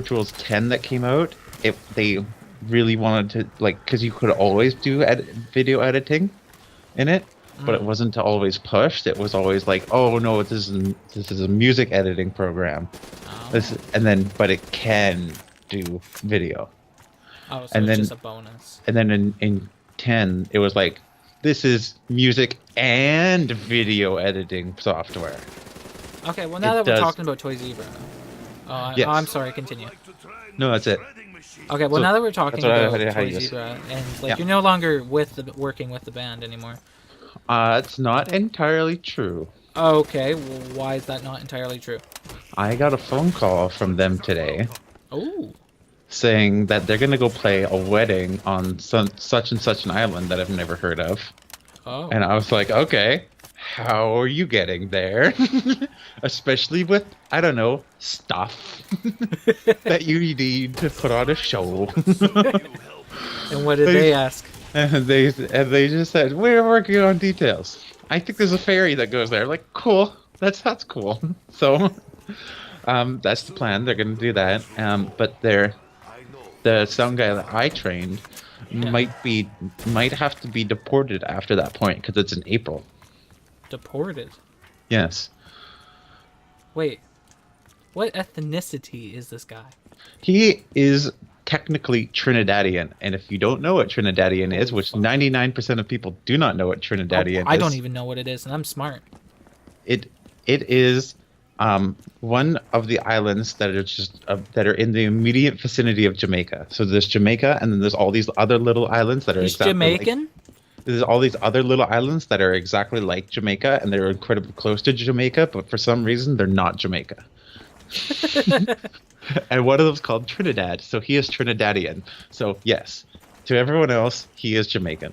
Tools 10 that came out, they really wanted to, like, because you could always do video editing in it, but it wasn't always pushed. It was always like, oh no, this is a music editing program. But it can do video. Oh, so it's just a bonus. And then in 10, it was like, this is music and video editing software. Okay, well now that we're talking about Toy Zebra. Yes. Oh, I'm sorry, continue. No, that's it. Okay, well now that we're talking about Toy use. Zebra, and like you're no longer working with the band anymore. It's not entirely true. Okay, well, why is that not entirely true? I got a phone call from them today. Oh. Saying that they're gonna go play a wedding on such and such an island that I've never heard of. Oh. And I was like, okay, how are you getting there? Especially with, I don't know, stuff that you need to put on a show. And what did they ask? And they just said, we're working on details. I think there's a ferry that goes there. Like, cool. That's cool. So, that's the plan. They're gonna do that. But the sound guy that I trained might have to be deported after that point because it's in April. Deported? Yes. Wait, what ethnicity is this guy? He is technically Trinidadian, and if you don't know what Trinidadian is, which 99% of people do not know what Trinidadian is. I don't even know what it is, and I'm smart. It is one of the islands that are just that are in the immediate vicinity of Jamaica. So there's Jamaica, and then there's all these other little islands that are exactly Jamaican? There's all these other little islands that are exactly like Jamaica, and they're incredibly close to Jamaica, but for some reason they're not Jamaica. And one of them's called Trinidad, so he is Trinidadian. So yes, to everyone else, he is Jamaican.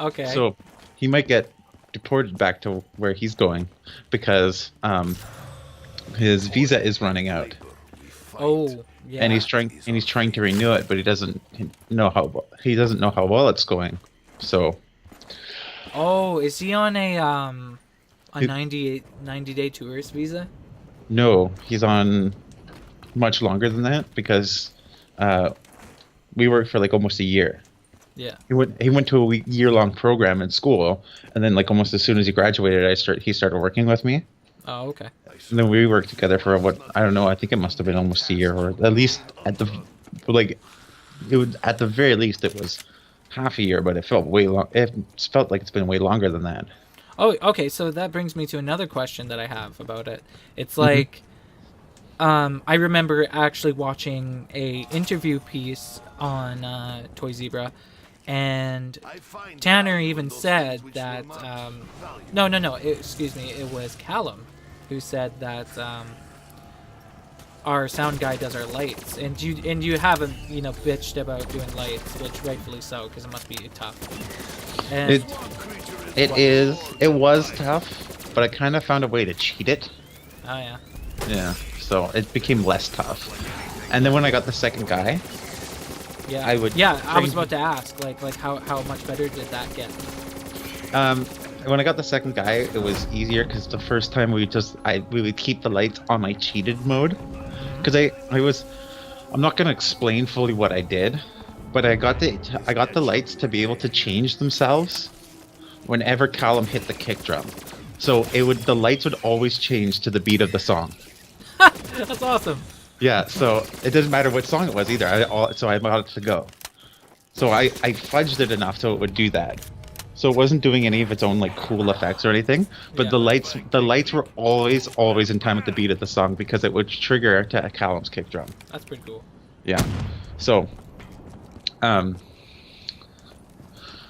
Okay. So he might get deported back to where he's going because his visa is running out. Oh, yeah. And he's trying to renew it, but he doesn't know how well it's going. So. Oh, is he on a 90-day tourist visa? No, he's on much longer than that because we worked for like almost a year. Yeah. He went to a year-long program in school, and then like almost as soon as he graduated, he started working with me. Oh, okay. And then we worked together for I don't know. I think it must have been almost a year, or at least at the very least it was half a year, but it felt way long. It felt like it's been way longer than that. Oh, okay. So that brings me to another question that I have about it. It's like, I remember actually watching a interview piece on Toy Zebra, and Tanner even said that. No. Excuse me. It was Callum who said that our sound guy does our lights, and you haven't bitched about doing lights, which rightfully so, because it must be tough. And it was tough, but I kind of found a way to cheat it. Oh yeah. Yeah, so it became less tough. And then when I got the second guy, yeah, I was about to ask, like how much better did that get? When I got the second guy, it was easier because the first time we would keep the lights on my cheated mode. Because I'm not gonna explain fully what I did, but I got the lights to be able to change themselves whenever Callum hit the kick drum. So the lights would always change to the beat of the song. That's awesome. Yeah, so it doesn't matter what song it was either. So I got it to go. So I fudged it enough so it would do that. So it wasn't doing any of its own like cool effects or anything, but the lights were always in time with the beat of the song because it would trigger to Callum's kick drum. That's pretty cool. Yeah. So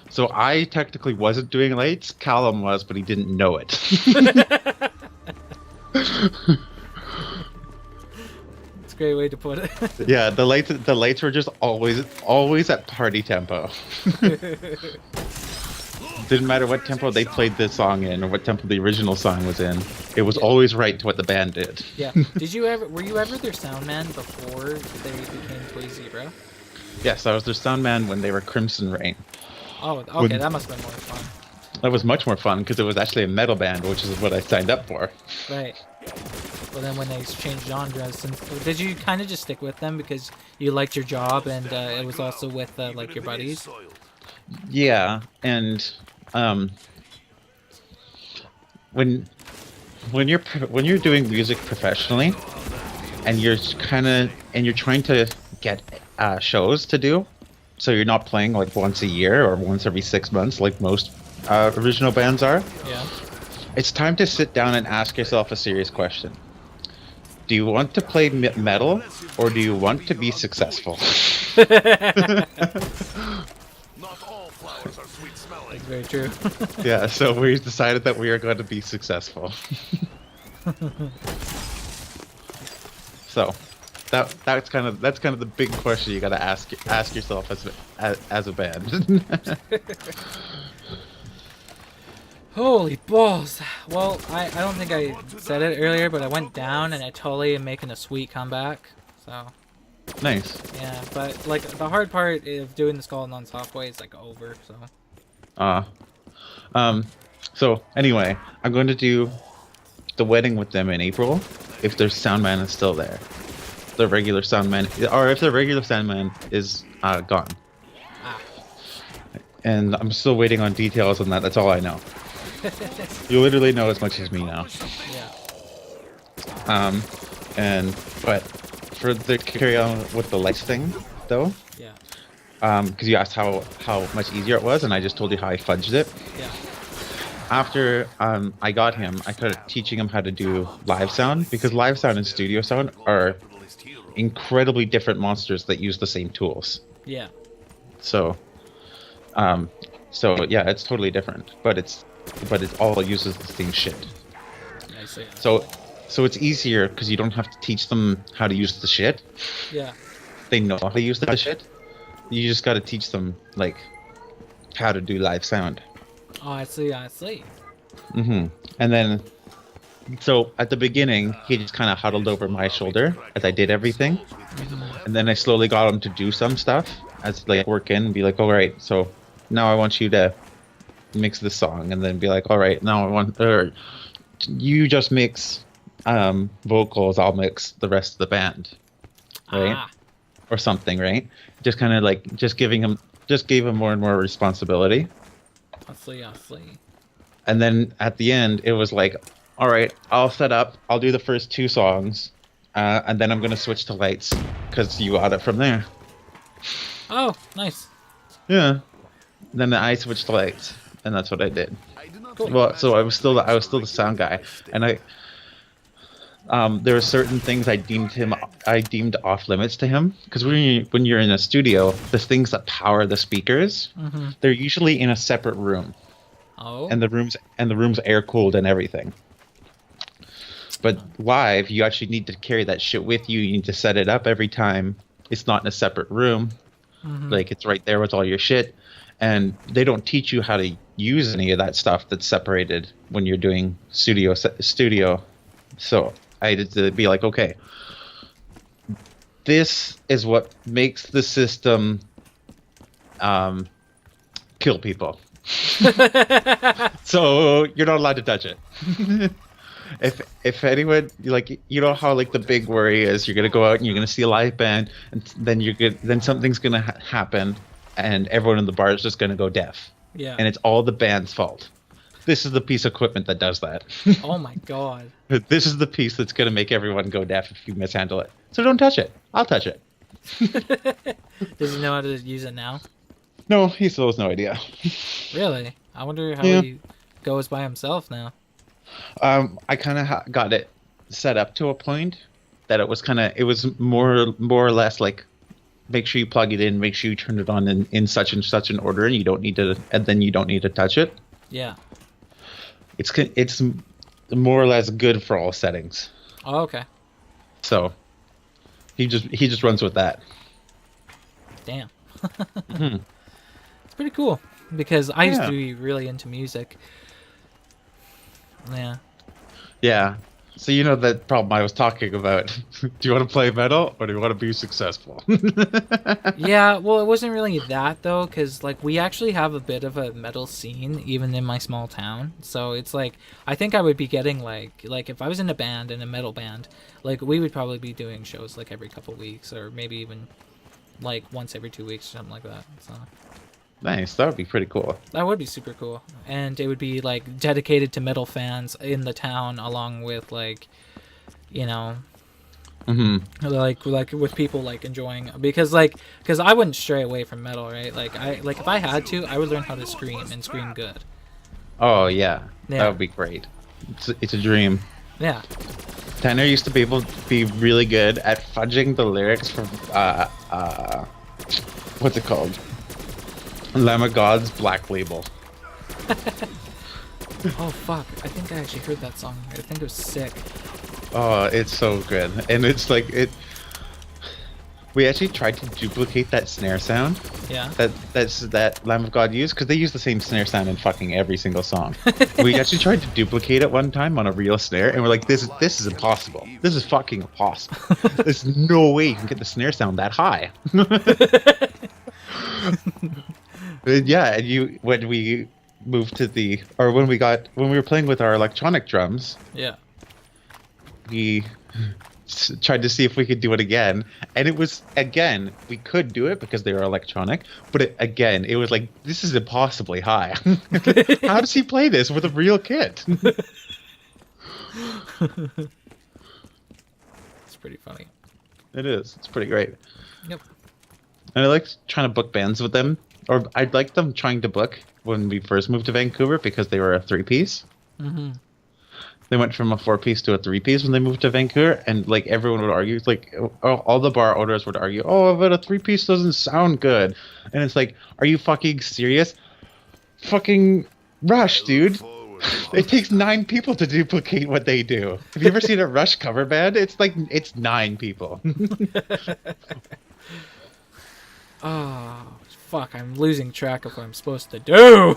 so I technically wasn't doing lights. Callum was, but he didn't know it. It's a great way to put it. Yeah, the lights were just always at party tempo. Didn't matter what tempo they played this song in or what tempo the original song was in. It was always right to what the band did. Yeah. Were you ever their sound man before they became Toy Zebra? Yes, I was their sound man when they were Crimson Rain. Oh, okay, that must have been more fun. That was much more fun because it was actually a metal band, which is what I signed up for. Right. Well, then when they changed genres, did you kind of just stick with them because you liked your job and it was also with like your buddies? Yeah, and um, when when you're doing music professionally and you're trying to get shows to do, so you're not playing like once a year or once every 6 months like most original bands are. Yeah. It's time to sit down and ask yourself a serious question. Do you want to play metal or do you want to be successful? Not all flowers are sweet smelling. That's very true. Yeah, so we decided that we are going to be successful. So that's kind of the big question you got to ask yourself as a band. Holy balls. Well, I don't think I said it earlier, but I went down and I totally am making a sweet comeback. So, Nice. yeah, but like the hard part of doing the skull non-stop way is like over, so. Uh so anyway, I'm going to do the wedding with them in April if their sound man is still there. The regular sound man, or if the regular sound man is gone. Ah. And I'm still waiting on details on that. That's all I know. You literally know as much as me now. Yeah. But for the carry on with the lights thing, though, Yeah. because you asked how much easier it was, and I just told you how I fudged it. Yeah. After I got him, I started teaching him how to do live sound, because live sound and studio sound are incredibly different monsters that use the same tools. Yeah. So yeah, it's totally different, but it all uses the same shit. I see. So it's easier because you don't have to teach them how to use the shit. Yeah. They know how to use the shit. You just got to teach them like how to do live sound. Oh, I see. I see. And then, so at the beginning, he just kind of huddled over my shoulder as I did everything. And then I slowly got him to do some stuff as like work in and be like, all right, so now I want you to mix this song, and then be like, all right, now I want, or you just mix vocals, I'll mix the rest of the band, right? Ah. Or something, right? Just kind of like just gave him more and more responsibility. I see. I see. And then at the end, it was like, all right, I'll set up, I'll do the first two songs, and then I'm gonna switch to lights because you got it from there. Oh, nice. Yeah. Then I switched to lights, and that's what I did. Cool. Well, so I was still the sound guy, and there were certain things I deemed off limits to him, because when you're in a studio, the things that power the speakers, they're usually in a separate room, Oh. and the room's air cooled and everything. But live, you actually need to carry that shit with you. You need to set it up every time. It's not in a separate room, like it's right there with all your shit, and they don't teach you how to use any of that stuff that's separated when you're doing studio. So I had to be like, okay, this is what makes the system kill people. So you're not allowed to touch it. If anyone, like, you know how like the big worry is you're gonna go out and you're gonna see a live band, and then something's gonna happen and everyone in the bar is just gonna go deaf. Yeah. And it's all the band's fault. This is the piece of equipment that does that. Oh my god. This is the piece that's going to make everyone go deaf if you mishandle it. So don't touch it. I'll touch it. Does he know how to use it now? No, he still has no idea. Really? I wonder how Yeah. he goes by himself now. I kind of got it set up to a point that it was more or less like, make sure you plug it in, make sure you turn it on in such and such an order, and then you don't need to touch it. Yeah. It's more or less good for all settings. Oh, okay. So he just runs with that. Damn. It's pretty cool because I used Yeah. to be really into music. Yeah. Yeah. So you know that problem I was talking about. Do you want to play metal or do you want to be successful? Yeah, well, it wasn't really that though, because like we actually have a bit of a metal scene even in my small town. So it's like I think I would be getting like if I was in a band, in a metal band, like we would probably be doing shows like every couple weeks or maybe even like once every 2 weeks or something like that. So Nice, that would be pretty cool. that would be super cool, and it would be like dedicated to metal fans in the town, along with like, you know, like with people like enjoying because I wouldn't stray away from metal, right? Like if I had to, I would learn how to scream and scream good. Oh yeah, that Yeah. would be great. It's a dream. Yeah. Tanner used to be able to be really good at fudging the lyrics from what's it called? Lamb of God's Black Label. Oh fuck! I think I actually heard that song. I think it was sick. Oh, it's so good, and it's like it. We actually tried to duplicate that snare sound Yeah. that Lamb of God used because they use the same snare sound in fucking every single song. We actually tried to duplicate it one time on a real snare, and we're like, this is impossible. This is fucking impossible. There's no way you can get the snare sound that high. Yeah, and when we moved to when we were playing with our electronic drums, Yeah. we tried to see if we could do it again, and it was again we could do it because they were electronic, but it was like, this is impossibly high. How does he play this with a real kit? It's pretty funny. It is. It's pretty great. Yep. And I like trying to book bands with them, or I'd like them trying to book when we first moved to Vancouver because they were a 3-piece. Mm-hmm. They went from a 4-piece to a 3-piece when they moved to Vancouver, and like everyone would argue, like all the bar owners would argue, oh, but a 3-piece doesn't sound good, and it's like, are you fucking serious? Fucking Rush, dude. It takes 9 people to duplicate what they do. Have you ever seen a Rush cover band? It's 9 people. Oh fuck! I'm losing track of what I'm supposed to do.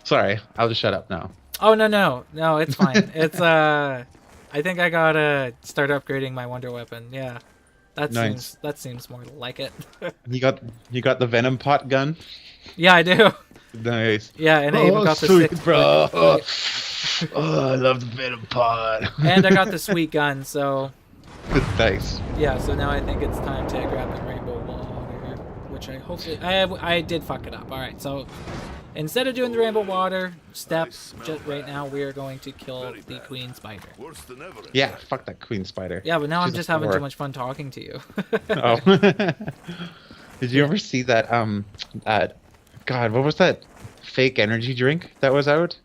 Sorry, I'll just shut up now. Oh no, it's fine. It's I think I gotta start upgrading my wonder weapon. Yeah, Nice. that seems more like it. You got the venom pot gun. Yeah, I do. Nice. Yeah, and I even got the sweet, six, bro. like, Oh, I love the venom pot. and I got the sweet gun. So Nice. yeah, so now I think it's time to grab the rainbow water, which I hopefully I did fuck it up. All right, so instead of doing the rainbow water step, just right now we are going to kill the queen spider. Worse than ever. Yeah, fuck that queen spider. Yeah, but now I'm She's a just having too whore. much fun talking to you. Oh. Did you ever see that God, what was that fake energy drink that was out?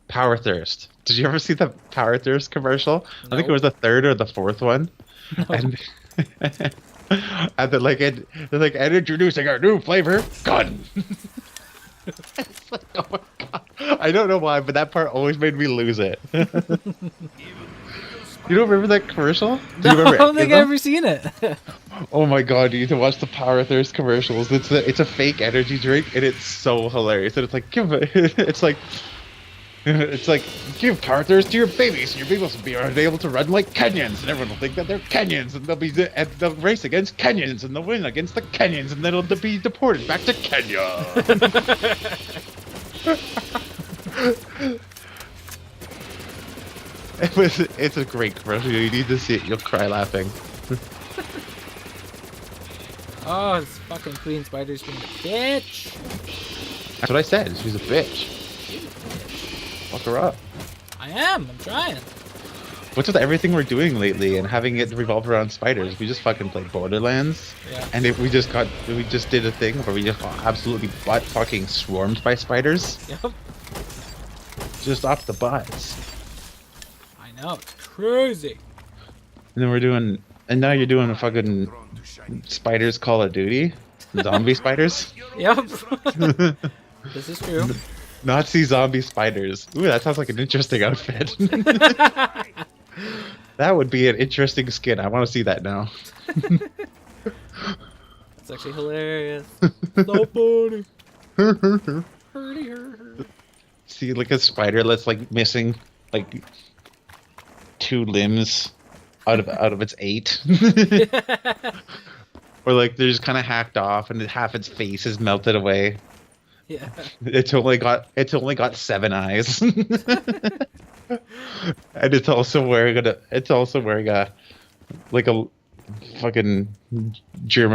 Power Thirst. Did you ever see the Power Thirst commercial? I think it Nope. was the 3rd or the 4th one. And and they're like, and introducing our new flavor, gun. It's like, oh my god. I don't know why, but that part always made me lose it. You don't remember that commercial? Do you No, I remember don't any of think I've them? ever seen it. Oh my god, you need to watch the Power Thirst commercials. It's a fake energy drink, and it's so hilarious. And it's like, it's like, give Power Thirst to your babies, and your babies will be able to run like Kenyans, and everyone will think that they're Kenyans, and they'll race against Kenyans, and they'll win against the Kenyans, and then they'll be deported back to Kenya. It's a great commercial. You need to see it. You'll cry laughing. Oh, this fucking queen spider's being a bitch. That's what I said. She's a bitch. Fuck her up. I am. I'm trying. What's with everything we're doing lately and having it revolve around spiders? We just fucking played Borderlands, Yeah. and we just did a thing where we just got absolutely butt fucking swarmed by spiders, Yep. just off the butts. I know. It's crazy. And now you're doing a fucking spiders Call of Duty, zombie spiders, Yep. This is true. Nazi zombie spiders. Ooh, that sounds like an interesting outfit. That would be an interesting skin. I want to see that now. It's actually hilarious. So funny. Hurdy her. See like a spider that's like missing like 2 limbs out of its 8. Or like they're just kind of hacked off and half its face is melted away. Yeah. It's only got 7 eyes. And it's also wearing a like a fucking German